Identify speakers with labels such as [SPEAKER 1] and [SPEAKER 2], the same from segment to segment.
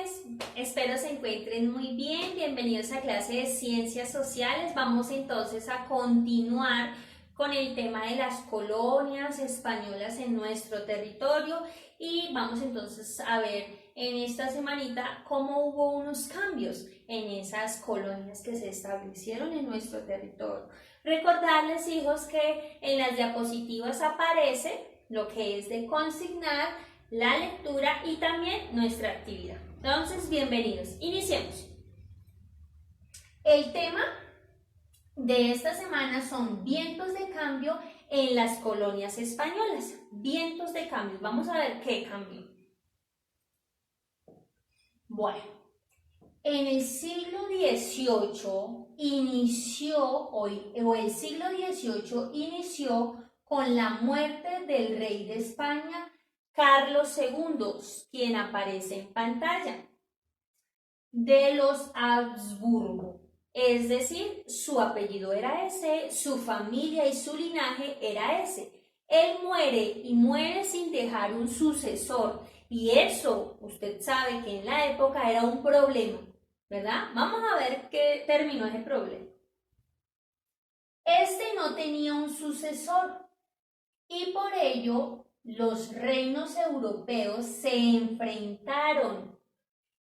[SPEAKER 1] jóvenes, espero se encuentren muy bien. Bienvenidos a clase de Ciencias Sociales. Vamos entonces a continuar con el tema de las colonias españolas en nuestro territorio y vamos entonces a ver en esta semanita cómo hubo unos cambios en esas colonias que se establecieron en nuestro territorio. Recordarles, hijos, que en las diapositivas aparece lo que es de consignar, la lectura y también nuestra actividad. Entonces, bienvenidos. Iniciemos. El tema de esta semana son vientos de cambio en las colonias españolas. Vientos de cambio. Vamos a ver qué cambió. Bueno, en el siglo XVIII el siglo XVIII inició con la muerte del rey de España, Carlos II, quien aparece en pantalla, de los Habsburgo. Es decir, su apellido era ese, su familia y su linaje era ese. Él muere y muere sin dejar un sucesor. Y eso, usted sabe que en la época era un problema, ¿verdad? Vamos a ver qué terminó ese problema. Este no tenía un sucesor y por ello los reinos europeos se enfrentaron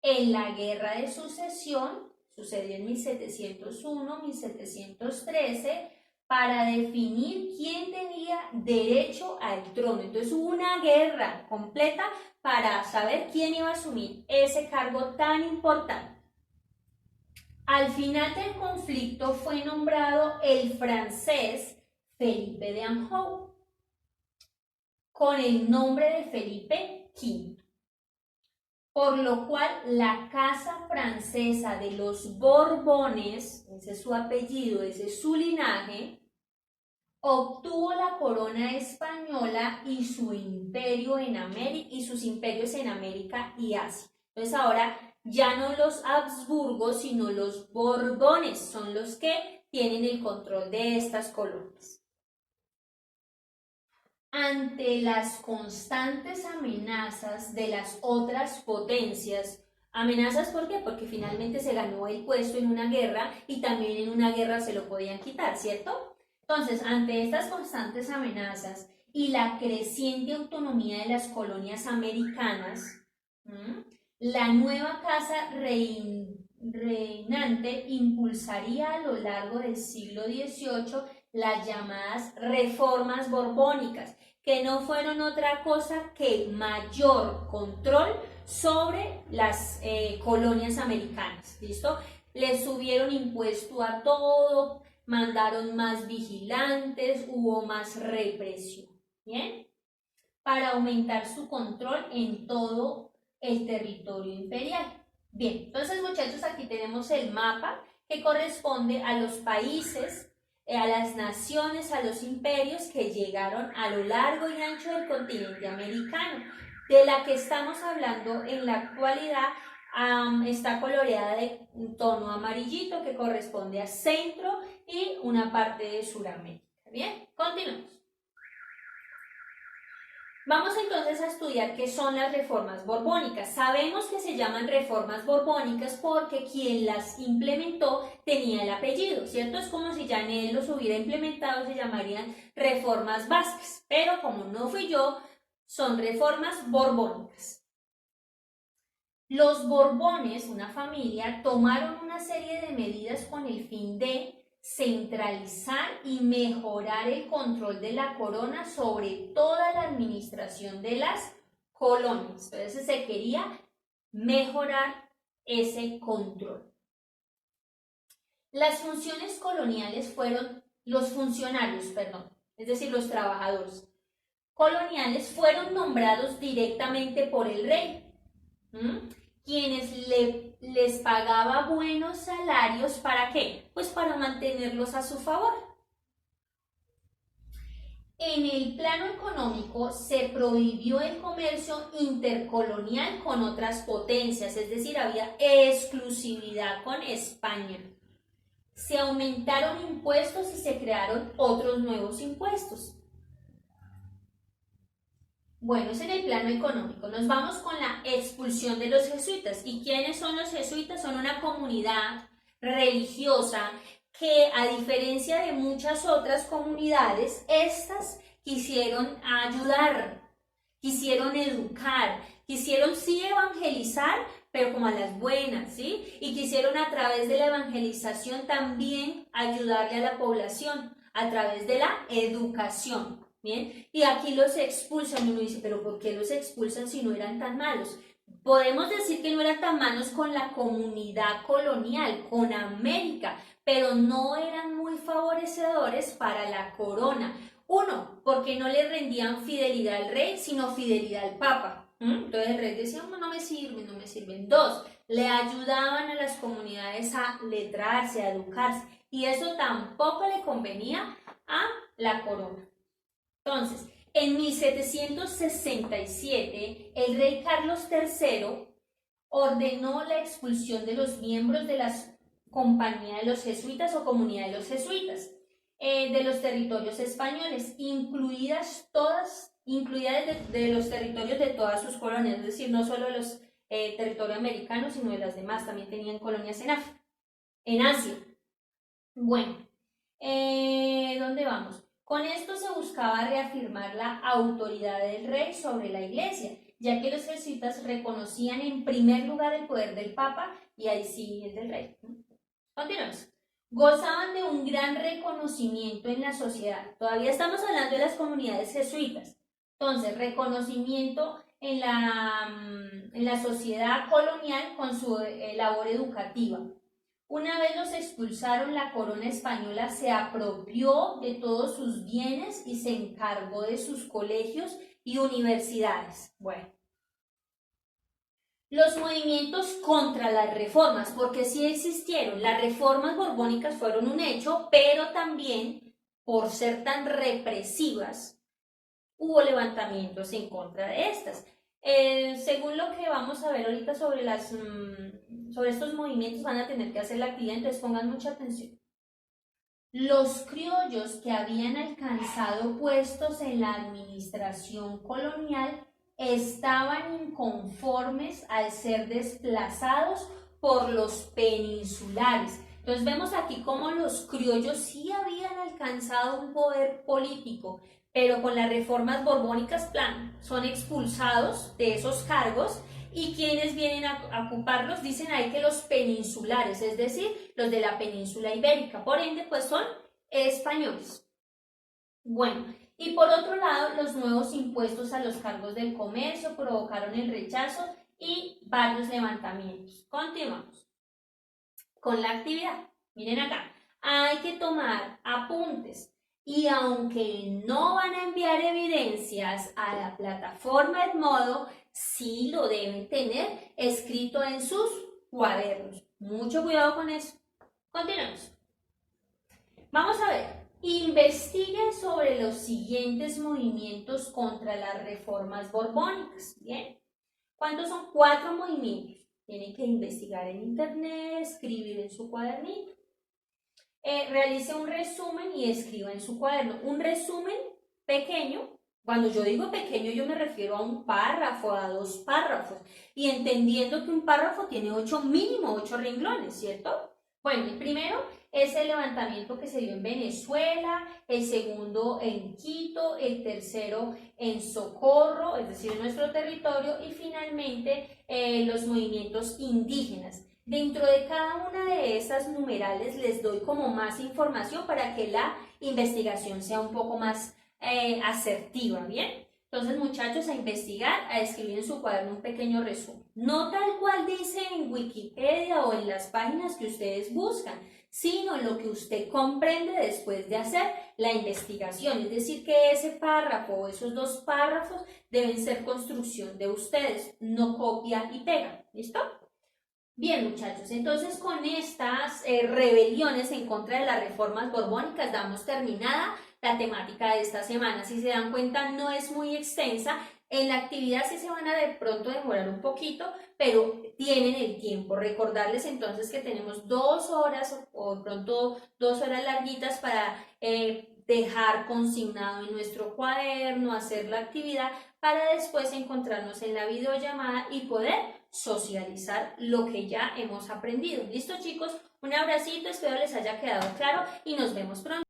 [SPEAKER 1] en la Guerra de Sucesión, sucedió en 1701-1713, para definir quién tenía derecho al trono. Entonces hubo una guerra completa para saber quién iba a asumir ese cargo tan importante. Al final del conflicto fue nombrado el francés Felipe de Anjou, con el nombre de Felipe V, por lo cual la casa francesa de los Borbones, ese es su apellido, ese es su linaje, obtuvo la corona española y su imperio en América y sus imperios en América y Asia. Entonces ahora ya no los Habsburgos, sino los Borbones son los que tienen el control de estas colonias. Ante las constantes amenazas de las otras potencias, amenazas ¿por qué? Porque finalmente se ganó el puesto en una guerra y también en una guerra se lo podían quitar, ¿cierto? Entonces, ante estas constantes amenazas y la creciente autonomía de las colonias americanas, la nueva casa reinante impulsaría a lo largo del siglo XVIII las llamadas reformas borbónicas, que no fueron otra cosa que mayor control sobre las colonias americanas, ¿listo? Les subieron impuesto a todo, mandaron más vigilantes, hubo más represión, ¿bien? Para aumentar su control en todo el territorio imperial. Bien, entonces muchachos, aquí tenemos el mapa que corresponde a los países, a las naciones, a los imperios que llegaron a lo largo y ancho del continente americano. De la que estamos hablando en la actualidad está coloreada de un tono amarillito que corresponde a Centro y una parte de Sudamérica. Bien, continuamos. Vamos entonces a estudiar qué son las reformas borbónicas. Sabemos que se llaman reformas borbónicas porque quien las implementó tenía el apellido, ¿cierto? Es como si Janet los hubiera implementado, se llamarían reformas Vázquez, pero como no fui yo, son reformas borbónicas. Los Borbones, una familia, tomaron una serie de medidas con el fin de centralizar y mejorar el control de la corona sobre toda la administración de las colonias. Entonces se quería mejorar ese control. Las funciones coloniales fueron los funcionarios, es decir, los trabajadores coloniales fueron nombrados directamente por el rey, quienes les pagaba buenos salarios, ¿para qué? Pues para mantenerlos a su favor. En el plano económico se prohibió el comercio intercolonial con otras potencias, es decir, había exclusividad con España. Se aumentaron impuestos y se crearon otros nuevos impuestos. Bueno, es en el plano económico. Nos vamos con la expulsión de los jesuitas. ¿Y quiénes son los jesuitas? Son una comunidad religiosa que, a diferencia de muchas otras comunidades, estas quisieron ayudar, quisieron educar, quisieron sí evangelizar, pero como a las buenas, ¿sí? Y quisieron a través de la evangelización también ayudarle a la población, a través de la educación, ¿bien? Y aquí los expulsan y uno dice, pero ¿por qué los expulsan si no eran tan malos? Podemos decir que no eran tan malos con la comunidad colonial, con América, pero no eran muy favorecedores para la corona. Uno, porque no le rendían fidelidad al rey, sino fidelidad al papa. Entonces el rey decía, no, no me sirven, no me sirven. Dos, le ayudaban a las comunidades a letrarse, a educarse, y eso tampoco le convenía a la corona. Entonces, en 1767, el rey Carlos III ordenó la expulsión de los miembros de la Compañía de los Jesuitas o Comunidad de los Jesuitas de los territorios españoles, incluidas de los territorios de todas sus colonias, es decir, no solo de los territorios americanos, sino de las demás, también tenían colonias en Asia. Bueno, ¿dónde vamos? Con esto se buscaba reafirmar la autoridad del rey sobre la iglesia, ya que los jesuitas reconocían en primer lugar el poder del papa y ahí sí el del rey. Continuamos. Gozaban de un gran reconocimiento en la sociedad. Todavía estamos hablando de las comunidades jesuitas. Entonces, reconocimiento en la sociedad colonial con su labor educativa. Una vez los expulsaron, la corona española se apropió de todos sus bienes y se encargó de sus colegios y universidades. Bueno, los movimientos contra las reformas, porque sí existieron, las reformas borbónicas fueron un hecho, pero también, por ser tan represivas, hubo levantamientos en contra de estas. Según lo que vamos a ver ahorita sobre estos movimientos, van a tener que hacer la actividad, entonces pongan mucha atención. Los criollos que habían alcanzado puestos en la administración colonial estaban inconformes al ser desplazados por los peninsulares. Entonces vemos aquí cómo los criollos sí habían alcanzado un poder político, pero con las reformas borbónicas, plan, son expulsados de esos cargos. ¿Y quienes vienen a ocuparlos? Dicen ahí que los peninsulares, es decir, los de la península ibérica, por ende, pues son españoles. Bueno, y por otro lado, los nuevos impuestos a los cargos del comercio provocaron el rechazo y varios levantamientos. Continuamos con la actividad. Miren acá, hay que tomar apuntes. Y aunque no van a enviar evidencias a la plataforma Edmodo, sí lo deben tener escrito en sus cuadernos. Mucho cuidado con eso. Continuamos. Vamos a ver. Investigue sobre los siguientes movimientos contra las reformas borbónicas. Bien. ¿Cuántos son? 4 movimientos. Tienen que investigar en internet, escribir en su cuadernito. Realice un resumen y escriba en su cuaderno. Un resumen pequeño. Cuando yo digo pequeño, yo me refiero a un párrafo, a 2 párrafos. Y entendiendo que un párrafo tiene mínimo 8 renglones, ¿cierto? Bueno, el primero es el levantamiento que se dio en Venezuela, el segundo en Quito, el tercero en Socorro, es decir, en nuestro territorio, y finalmente los movimientos indígenas. Dentro de cada una de esas numerales les doy como más información para que la investigación sea un poco más asertiva, ¿bien? Entonces, muchachos, a investigar, a escribir en su cuaderno un pequeño resumen. No tal cual dice en Wikipedia o en las páginas que ustedes buscan, sino lo que usted comprende después de hacer la investigación. Es decir, que ese párrafo o esos 2 párrafos deben ser construcción de ustedes, no copia y pega. ¿Listo? Bien, muchachos, entonces con estas rebeliones en contra de las reformas borbónicas damos terminada la temática de esta semana. Si se dan cuenta, no es muy extensa. En la actividad sí se van a de pronto demorar un poquito, pero tienen el tiempo. Recordarles entonces que tenemos 2 horas o de pronto 2 horas larguitas para dejar consignado en nuestro cuaderno, hacer la actividad para después encontrarnos en la videollamada y poder socializar lo que ya hemos aprendido. ¿Listo, chicos? Un abracito, espero les haya quedado claro y nos vemos pronto.